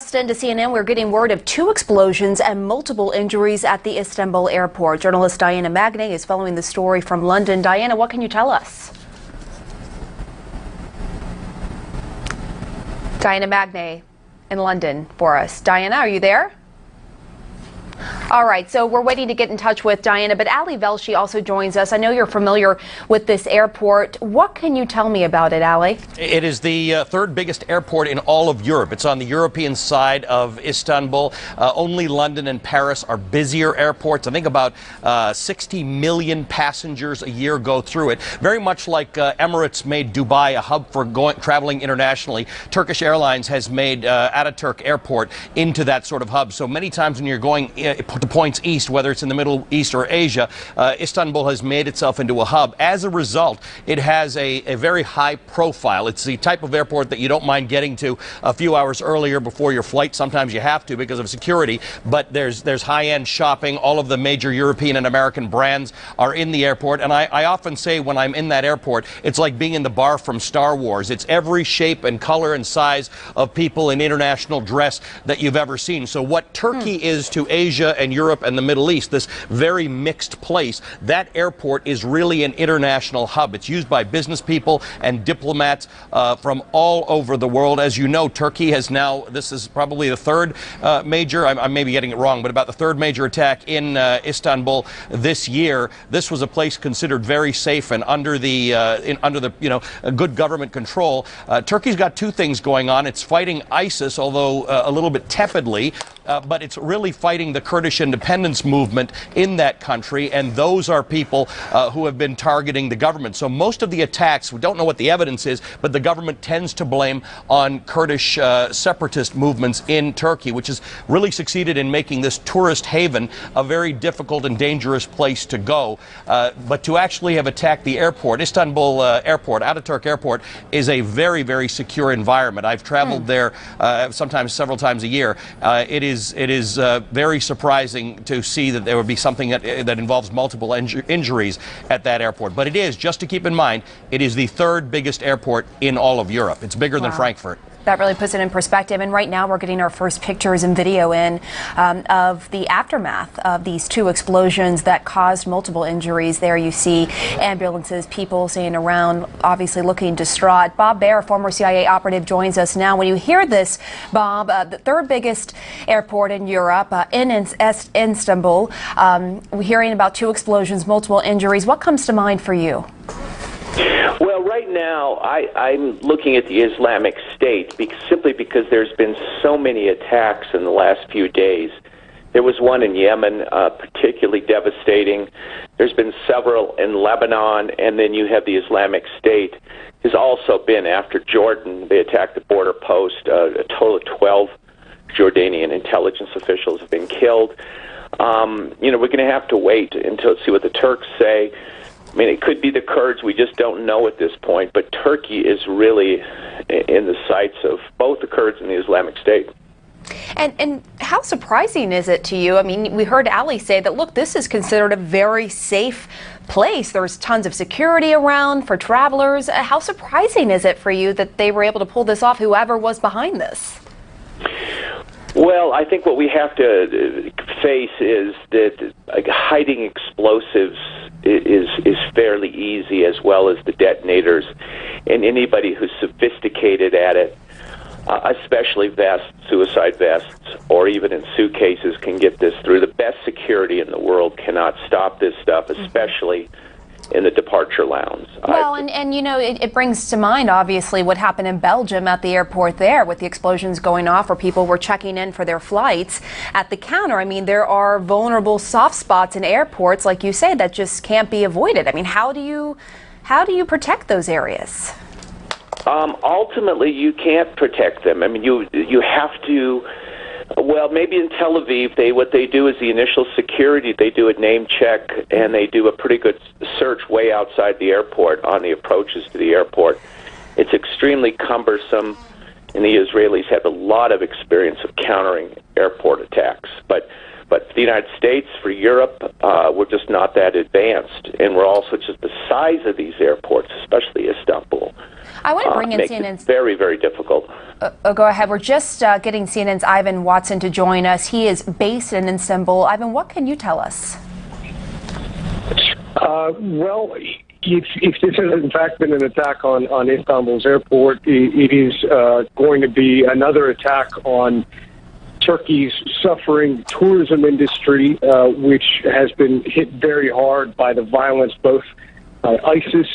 Just into CNN, we're getting word of 2 explosions and multiple injuries at the Istanbul airport. Journalist Diana Magnay is following the story from London. Diana, what can you tell us? Diana Magnay in London for us. Diana, are you there? All right, so we're waiting to get in touch with Diana, but Ali Velshi also joins us. I know you're familiar with this airport. What can you tell me about it, Ali? It is the third biggest airport in all of Europe. It's on the European side of Istanbul. Only London and Paris are busier airports. I think about 60 million passengers a year go through it. Very much like Emirates made Dubai a hub for traveling internationally, Turkish Airlines has made Ataturk Airport into that sort of hub. So many times when you're going to points east, whether it's in the Middle East or Asia, Istanbul has made itself into a hub. As a result, it has a very high profile. It's the type of airport that you don't mind getting to a few hours earlier before your flight. Sometimes you have to because of security, but there's high-end shopping. All of the major European and American brands are in the airport, and I often say when I'm in that airport, it's like being in the bar from Star Wars. It's every shape and color and size of people in international dress that you've ever seen. So what Turkey is to Asia and Europe and the Middle East, this very mixed place, that airport is really an international hub. It's used by business people and diplomats from all over the world. As you know, Turkey has now, this is probably the third major, I may be getting it wrong, but about the third major attack in Istanbul this year. This was a place considered very safe and under the good government control. Turkey's got 2 things going on. It's fighting ISIS, although a little bit tepidly, but it's really fighting the Kurdish independence movement in that country, and those are people who have been targeting the government. So most of the attacks, we don't know what the evidence is, but the government tends to blame on Kurdish separatist movements in Turkey, which has really succeeded in making this tourist haven a very difficult and dangerous place to go. But to actually have attacked the airport, Istanbul Airport, Ataturk Airport, is a very, very secure environment. I've traveled there sometimes several times a year. It is very surprising to see that there would be something that involves multiple injuries at that airport. But it is, just to keep in mind, it is the third biggest airport in all of Europe. It's bigger than Frankfurt. That really puts it in perspective. And right now we're getting our first pictures and video in of the aftermath of these 2 explosions that caused multiple injuries. There you see ambulances, people staying around, obviously looking distraught. Bob Baer, former CIA operative, joins us now. When you hear this, Bob, the third biggest airport in Europe, in Istanbul, we're hearing about 2 explosions, multiple injuries. What comes to mind for you? Well, right now, I'm looking at the Islamic State simply because there's been so many attacks in the last few days. There was one in Yemen, particularly devastating. There's been several in Lebanon, and then you have the Islamic State. Has also been after Jordan. They attacked the border post. A total of 12 Jordanian intelligence officials have been killed. We're going to have to wait until see what the Turks say. I mean, it could be the Kurds. We just don't know at this point. But Turkey is really in the sights of both the Kurds and the Islamic State. And how surprising is it to you? I mean, we heard Ali say that, look, this is considered a very safe place. There's tons of security around for travelers. How surprising is it for you that they were able to pull this off, whoever was behind this? Well, I think what we have to face is that hiding explosives is fairly easy, as well as the detonators, and anybody who's sophisticated at it, especially vests, suicide vests, or even in suitcases, can get this through. The best security in the world cannot stop this stuff, especially in the departure lounge. Well, and you know, it brings to mind, obviously, what happened in Belgium at the airport there with the explosions going off where people were checking in for their flights at the counter. I mean, there are vulnerable soft spots in airports, like you say, that just can't be avoided. I mean, how do you protect those areas? Ultimately, you can't protect them. I mean, you have to. Well, maybe in Tel Aviv, what they do is the initial security, they do a name check, and they do a pretty good search way outside the airport on the approaches to the airport. It's extremely cumbersome, and the Israelis have a lot of experience of countering airport attacks. But for the United States, for Europe, we're just not that advanced, and we're also just the size of these airports, especially Istanbul. I want to bring in makes CNN's. it very, very difficult. Go ahead. We're just getting CNN's Ivan Watson to join us. He is based in Istanbul. Ivan, what can you tell us? Well, if this has in fact been an attack on Istanbul's airport, it is going to be another attack on Turkey's suffering tourism industry, which has been hit very hard by the violence, both by ISIS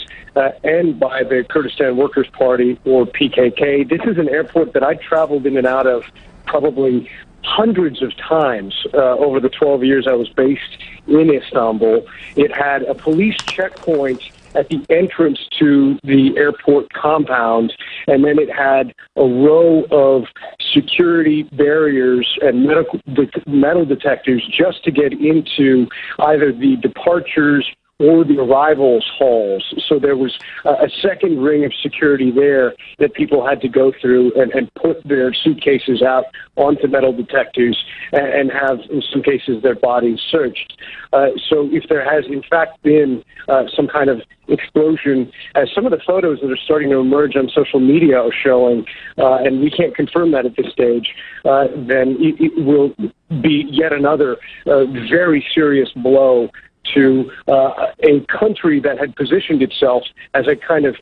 and by the Kurdistan Workers' Party, or PKK. This is an airport that I traveled in and out of probably hundreds of times over the 12 years I was based in Istanbul. It had a police checkpoint at the entrance to the airport compound, and then it had a row of security barriers and metal detectors just to get into either the departures or the arrivals halls. So there was a second ring of security there that people had to go through and put their suitcases out onto metal detectors and have, in some cases, their bodies searched. So if there has, in fact, been some kind of explosion, as some of the photos that are starting to emerge on social media are showing, and we can't confirm that at this stage, then it will be yet another very serious blow to a country that had positioned itself as a kind of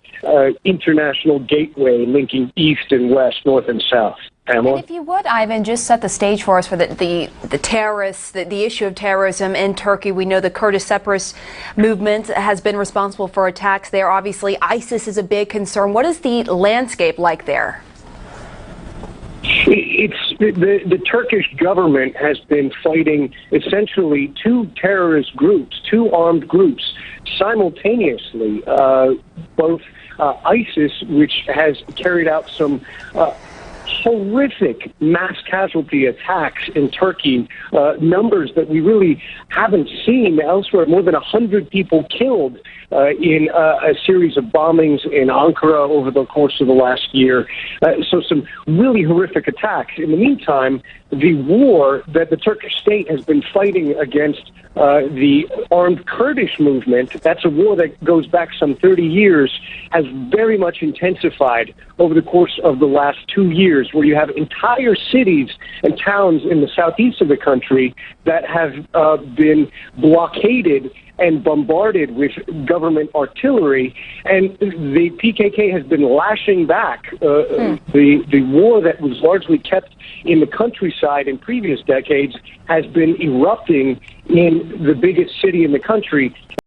international gateway linking east and west, north and south. Pamela? And if you would, Ivan, just set the stage for us for the terrorists, the issue of terrorism in Turkey. We know the Kurdish separatist movement has been responsible for attacks there. Obviously, ISIS is a big concern. What is the landscape like there? It's the Turkish government has been fighting essentially two terrorist groups, two armed groups simultaneously. Both ISIS, which has carried out some horrific mass casualty attacks in Turkey, numbers that we really haven't seen elsewhere. More than 100 people killed in a series of bombings in Ankara over the course of the last year. So some really horrific attacks. In the meantime, the war that the Turkish state has been fighting against the armed Kurdish movement, that's a war that goes back some 30 years, has very much intensified over the course of the last 2 years, where you have entire cities and towns in the southeast of the country that have been blockaded and bombarded with government artillery, and the PKK has been lashing back. The war that was largely kept in the countryside in previous decades has been erupting in the biggest city in the country.